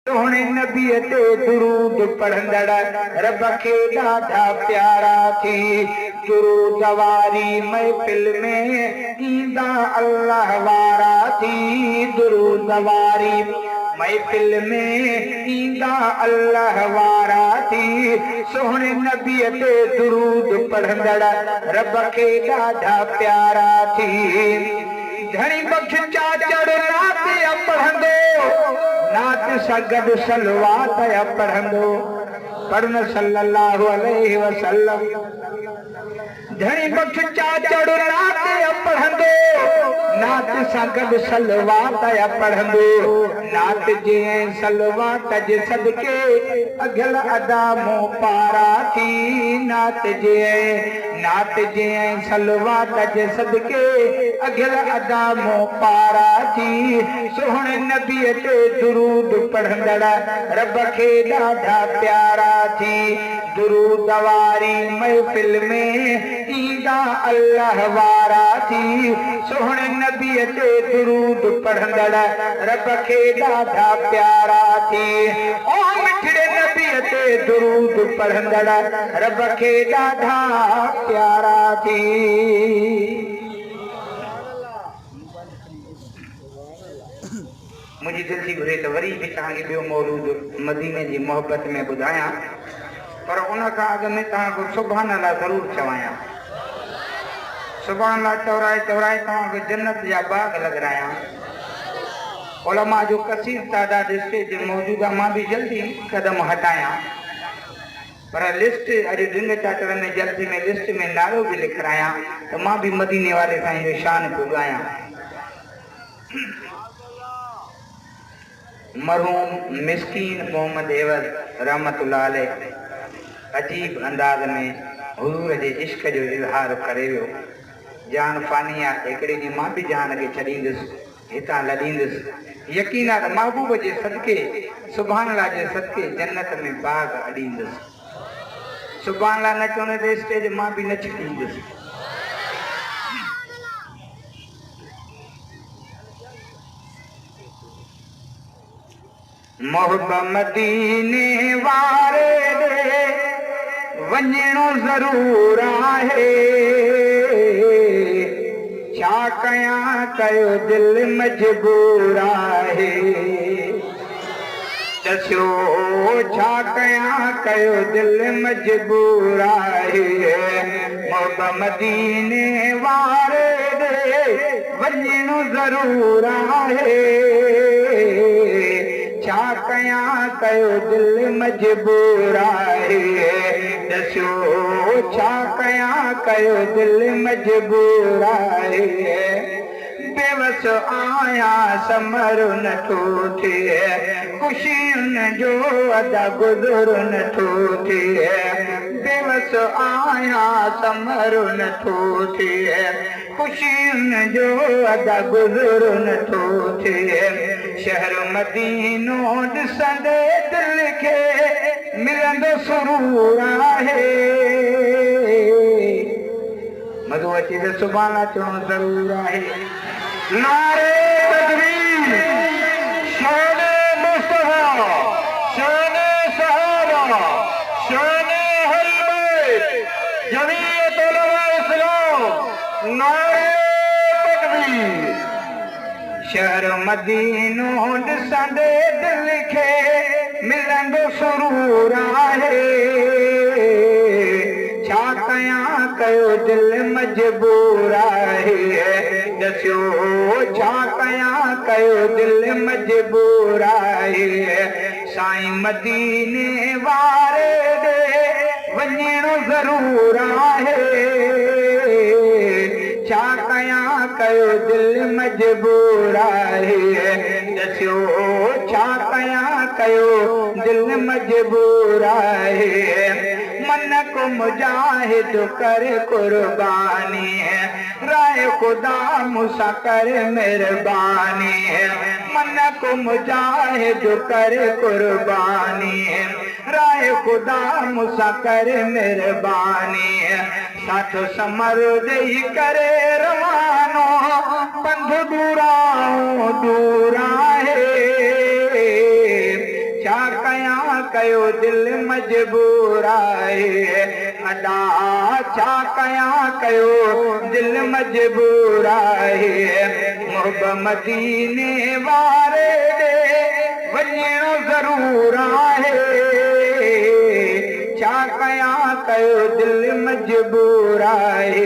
सोहणे नबी ते दुरूद पढ़ंदड़ रब खे ॾाढा प्यारा थी। दुरूद वारी महफिल में ईंदा अल्लाह वारा थी। दुरूद वारी महफिल में ईंदा अल्लाह वारा थी। सोहणे नबी ते दुरूद पढ़ंदड़ रब खे ॾाढा प्यारा थी। धणी बख्श चाचड़ नात पढ़ंदो, नात सां गॾु सलवात पढ़ंदो। पढ़न सल्लल्लाहु अलैहि वसल्लम। धणी बख्श चाचड़ नात पढ़ंदो, नात सां गॾु सलवात पढ़ंदो। नात जे सलवात जे सदके अघल अदा मूं पारा थी। नात जे सलवात जे सदके अघल अदा मूं पारा थी। सोहणे नबी ते दुरूद पढ़ंदड़ रब खे ॾाढा प्यारा थी। दुरूद वारी महफिल में ईंदा अल्लाह वारा थी। सोहणे नबी ते दुरूद पढ़ंदड़ रब खे ॾाढा प्यारा थी। ओ मिठड़े नबी ते दुरूद पढ़ंदड़ रब खे ॾाढा प्यारा थी। मुझी दिल थी घुरे तो वरी भी तव्हांखे ॿियो मौलूद मदीने जी मोहब्बत में ॿुधायां, पर उन खां अॻु में तव्हांखे सुभान अल्लाह ज़रूरु चवायां। सुभान अल्लाह चवराए चवराए तव्हांखे जन्नत जा बाग लॻरायां। उलमा जो कसीर तादाद स्टेज मौजूद आहे। मां भी जल्दी कदम हटायां, पर लिस्ट अॼु ड्रिंग चाटर में जल्दी में लिस्ट में नालो भी लिखायां तो मां भी मदीने वाले साईं जो शान पुगायां। मरहूम मिस्कीन मोहम्मद एवज रहमतुल्लाह अलैह अजीब अंदाज में हुजूर जे इश्क जो इज़हार करे वियो। जान फानी आहे, हिकिड़े ॾींहुं मां भी जान खे छॾींदुसि, हितां लॾींदुसि। यकीन आहे त महबूब जे सदके सुभान अल्लाह जे सदके जन्नत में बाग अॾींदुसि। सुभान अल्लाह न चवंदे ते स्टेज मां भी न छॾींदुसि। मोहब्बत मदीने वारे दे वञणो ज़रूर आहे। छा कयां कयो दिल मजबूर आहे। दस्यो छा कयां कयो दिल मजबूर आहे। मोहब्बत मदीने वारे दे वञणो ज़रूर आहे। छा कयां कयो दिल मजबूर आहे। दस्यो छा कयां कयो दिल मजबूर आहे। बेवस आहियां समर नथो थिए, ख़ुशियुनि जो अदा गुज़र नथो थिए। बेवस आहियां समर नथो थिए, ख़ुशियुनि जो अदा गुज़र नथो थिए। शहर मदीनो ॾिसंदे दिल खे मिलंदो सुरूर आहे। मधु अची त सुभाणे अचणो ज़रूर आहे। नारे तकबीर, शान मुस्तफा, शान सहाबा, शान अहल बैत, जमीयत उलमा इस्लाम। नारे तकबीर। शहर मदीनो ॾिसंदे दिल खे मिलंदो सुरूर आहे। छा कयां कयो दिल मजबूर आहे। दस्यो छा कयां कयो दिल मजबूर आहे। साईं मदीने वारे दे वञणो ज़रूर आहे। छा कयां कयो दिल मजबूर आहे। दस्यो छा कयां कयो दिल मजबूर आहे। मन को मुजाहिद करे कुर्बानी है, राय खुदा मूसा करे मेहरबानी है। मन को मुजाहिद करे कुर्बानी है, राय खुदा मूसा करे मेहरबानी है। साथ समर दई करे रवानो पंध दूराओ दूरा है। छा कयां कयो दिल मजबूर आहे अदा छा कयां कयो दिल मजबूर आहे मोहब्बत मदीने वारे ॾे वञणो ज़रूर आहे छा कयां कयो दिल मजबूर आहे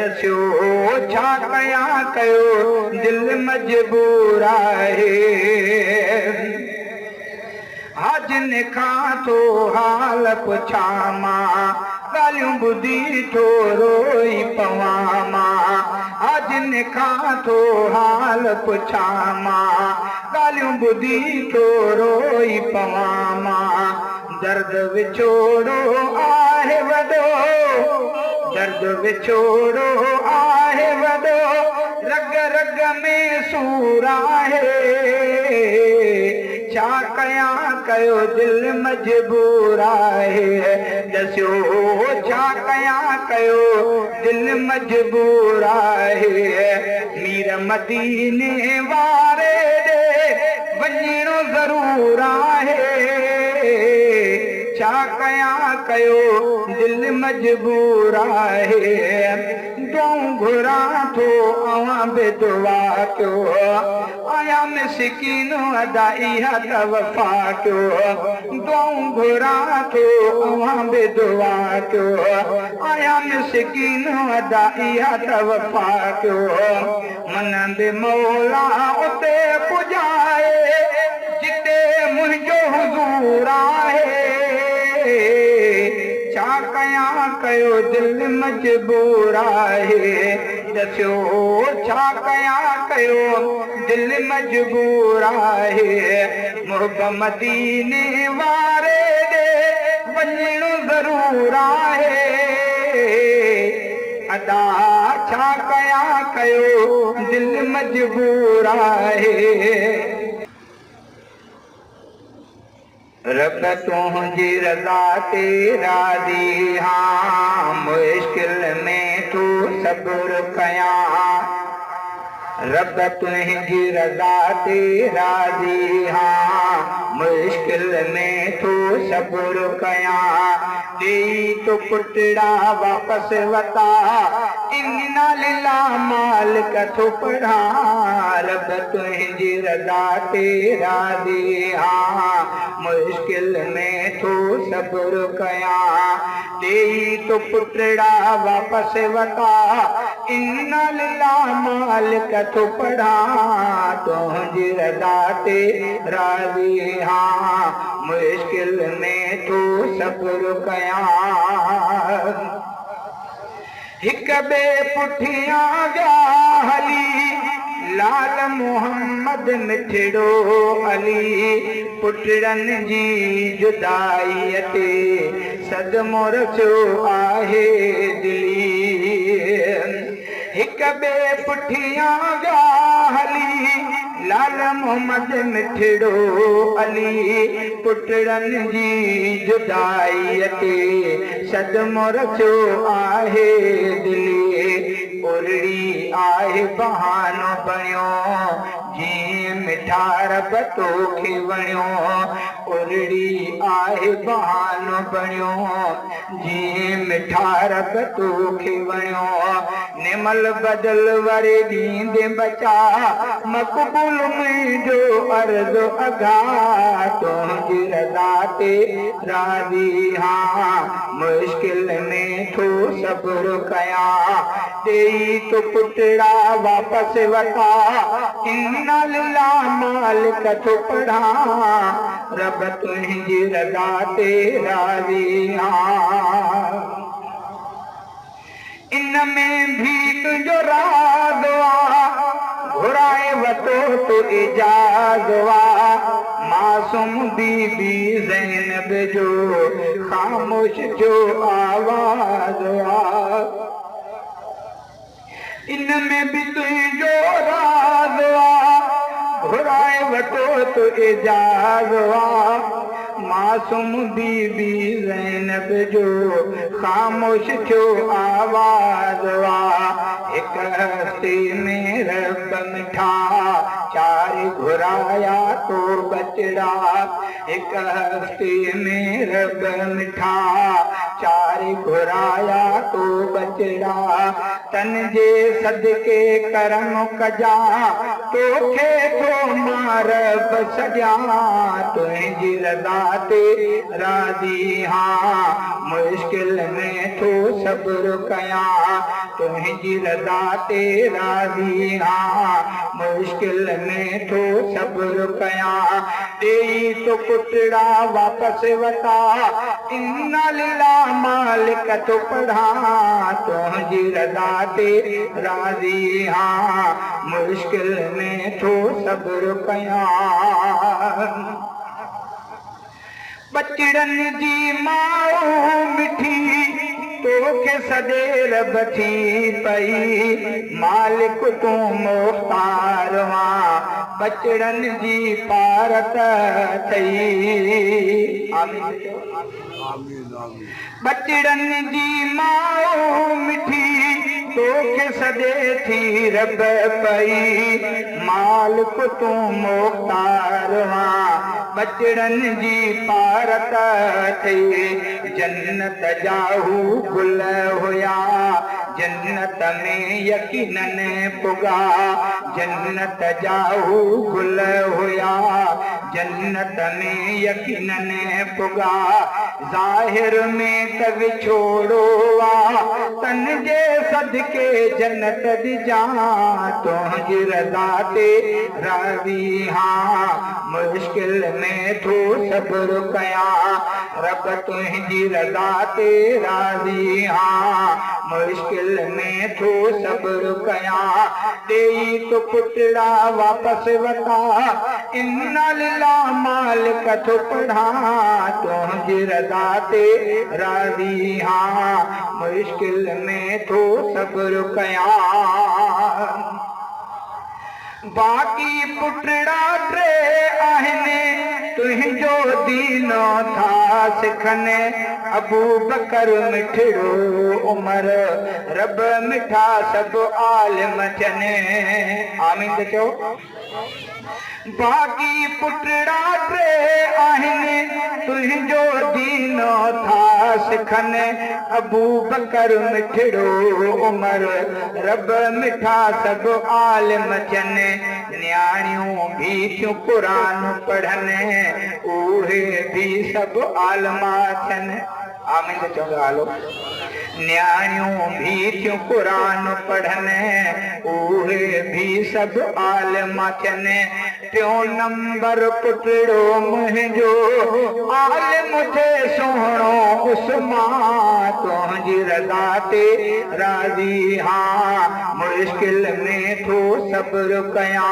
दस्यो छा कयां कयो दिल मजबूर आहे हाजन खां थो हाल पुछां मां ॻाल्हियूं ॿुधी थो रोई पवां मां हाजन खां थो हाल पुछां मां ॻाल्हियूं ॿुधी थो रोई पवां मां दर्द विछोड़ो आहे वॾो दर्द विछोड़ो आहे वॾो रग रग में सूर आहे छा कयां कयो दिल मजबूर आहे दस्यो छा कयां कयो दिल मजबूर आहे मीर मदीने वारे ॾे वञणो ज़रूर आहे छा कयां कयो दिल मजबूर आहे दुआऊं घुरां थो अवां बि दुआ कयो आया मिसकीन अदा इहा त वफ़ा कयो दुआऊं घुरां थो अवां बि दुआ कयो आया मिसकीन अदा इहा त वफ़ा कयो मन बि मौला उते पुॼाए जिते मुंहिंजो हुज़ूर आहे छा कयां कयो दिल मजबूर आहे दस्यो छा कयां कयो दिल मजबूर आहे मोहब्बत मदीने वारे ॾे वञणो ज़रूर आहे अदा छा कयां कयो दिल मजबूर आहे रब तुंहिंजी रज़ा ते राज़ी हां मुश्किल में तू सब्र कयां रब तुंहिंजी रज़ा ते राज़ी हां मुश्किल में तू सब्र कयां ॾेई तो पुटड़ा वापसि वता इन्ना लिल्लाह मालिक थो पढ़ां रब तुंहिंजी रज़ा ते राज़ी हां मुश्किल में थो सब्र कयां ॾेई तो पुटड़ा वापसि वता इन्ना लिल्लाह मालिक थो पढ़ां तुंहिंजी रज़ा ते राज़ी हां मुश्किल में थो सब्र कयां हिक ॿिए पुठियां विया हली लाल मोहम्मद मिठड़ो अली पुटड़नि जी जुदाईअ ते सदमो रचियो आहे दिली हिक ॿिए पुठियां विया हली लाल मोहम्मद मिठड़ो अली पुटड़नि जी जुदाईअ ते सदमो रचियो आहे दिली उरड़ी आहे बहानो बणियो जीअं मिठा रब तोखे वणियो उरड़ी आहे बहानो बणियो जीअं मिठा रब तोखे वणियो निमल बदल वरे ॾींदे बचा मक़बूल मुंहिंजो अर्ज़ अघा तुंहिंजी रज़ा ते राज़ी हां मुश्किल में थो सब्र कयां ॾेई तो पुटड़ा वापसि वता इन्ना लिल्लाह मालिक थो पढ़ां रब तुंहिंजी रज़ा ते राज़ी हां इन में भी तुंहिंजो राज़ आ घुराए वठो तो इजाज़ आ मासूम बीबी ज़ैनब जो ख़ामोश जो आवाज़ आ इन में भी तुंहिंजो राज़ आ घुराए वठो तो इजाज़ आ मासूम बीबी ज़ैनब जो ख़ामोश थियो आवाज़ आ हिक हस्ती में रब मिठा छा चार घुराया तो बचड़ा, एक हफ्ते में रब मिठा, चार घुराया तो बचड़ा, तन जे सदके करम कजा, तोखे तो मार बसजा, तुझी रज़ा ते राज़ी हाँ, मुश्किल में तो सब्र कया, तुझी रज़ा ते राज़ी हाँ, मुश्किल में तो सब्र कया, देई तो पुतड़ा वापस वता, इन्ना लिल्लाह मालिक तो पढ़ा, तुझी रज़ा ते राज़ी हाँ, मुश्किल में तो सब्र कया। बचड़न जी माओ मिठी, तोखे सदेर बठी पई, मालिक तू मुख्तार वां, बचड़न जी पारत थई। बचड़न जी माओ मिठी, तोखे सदे थी रब पई, मालिक तू मुख्तार वां, बचड़न जी पारत थई। जन्नत जाहू गुल हुया, जन्नत में यकीनन पुगा, जन्नत जाहू गुल हुया, जन्नत में यकीनन पुगा, ज़ाहिर में त विछोड़ो आ, तन जे सदके जन्नत दिजा, तुझी रज़ा ते राज़ी हाँ, मुश्किल में तो सब्र कया, रब तुझी रज़ा ते राज़ी हाँ, मुश्किल में तो सब्र कया, देई तो पुतड़ा वापस वता, इन्ना लिल्लाह मालिक तो पढ़ा, तुझी रज़ा ते राज़ी हाँ, मुश्किल में तो सब्र कया। बाकी पुटड़ा टे आहिने, तुझो दीनो था सिखने, अबू बकर मिठड़ो उमर, रब मिठा सब आलिम चने। आमीन चो। बाकी पुटड़ा टे आहिने, तुझो दीनो था सिखने, अबू बकर मिठड़ो उमर, रब मिठा सब आलिम चने। न्याणियों भी क्यों कुरान पढ़ने, उहे भी सब आलमा चने। आमीन चो हालो। न्याणियों भी क्यों कुरान पढ़ने, उहे भी सब आलमा चने। टियों नंबर पुटड़ो मुंहिंजो, आलिम थे सोहणो उस्मान, तुझी रज़ा ते राज़ी हाँ, मुश्किल में तो सब्र कया,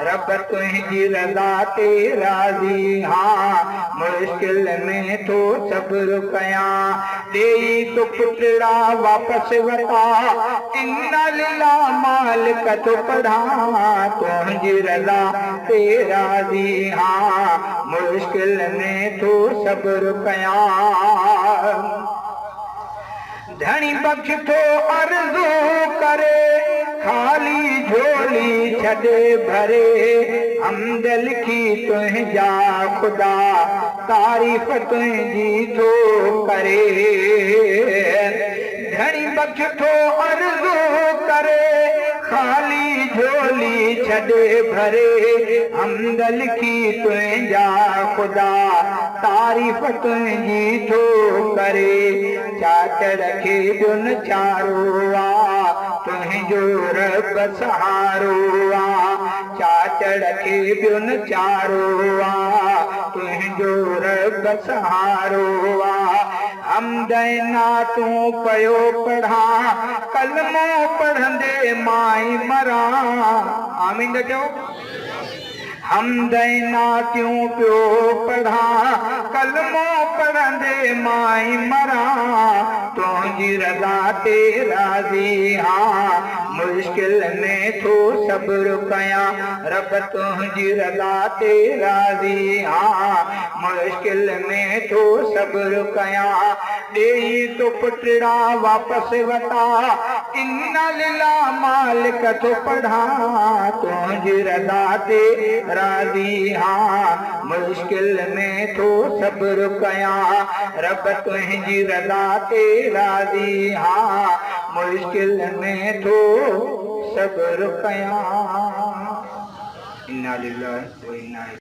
रब तुझी रज़ा ते राज़ी हाँ, मुश्किल में तो सब्र कया, देई तो पुटड़ा वापस वता, इन्ना लिल्लाह मालिक तो पढ़ा, तुझी रज़ा ते राज़ी हाँ, मुश्किल में तो सब्र कया। धनी बख्श तो अर्ज़ू करे, खाली झोली छॾे भरे, हमद लिखी तुझा खुदा, तारीफ़ तुझी तो करे। धनी बख्श तो अर्ज़ू करे, खाली झोली छॾे भरे, हमद लिखी तुझा खुदा, तारीफ़ तुझी तो करे। चाचड़ खे ॿियुनि चारो आ, तुझो रब सहारो आ, चाचड़ खे ॿियुनि चारो आ, तुझो रब सहारो आ। हमदैना तूं पयो पढ़ा, कलमो पढ़ंदे माई मरा। आमीन चओ। हमदैना क्यों पियो पढ़ा, कलमो पढ़ंदे माई मरा, तुझी रज़ा ते राज़ी हाँ, मुश्किल में थो सब्र कया रब तुझी रज़ा ते राज़ी हाँ मुश्किल में थो सब्र कया ॾेई तो पुटड़ा वापस वता इन्ना लिल्लाह मालिक तो पढ़ा तुझी रज़ा ते राज़ी हाँ मुश्किल में थो सब्र कया रब तुझी रज़ा ते राज़ी हाँ मुश्किल में थो सब्र कया इन्ना लिल्लाहि व इन्ना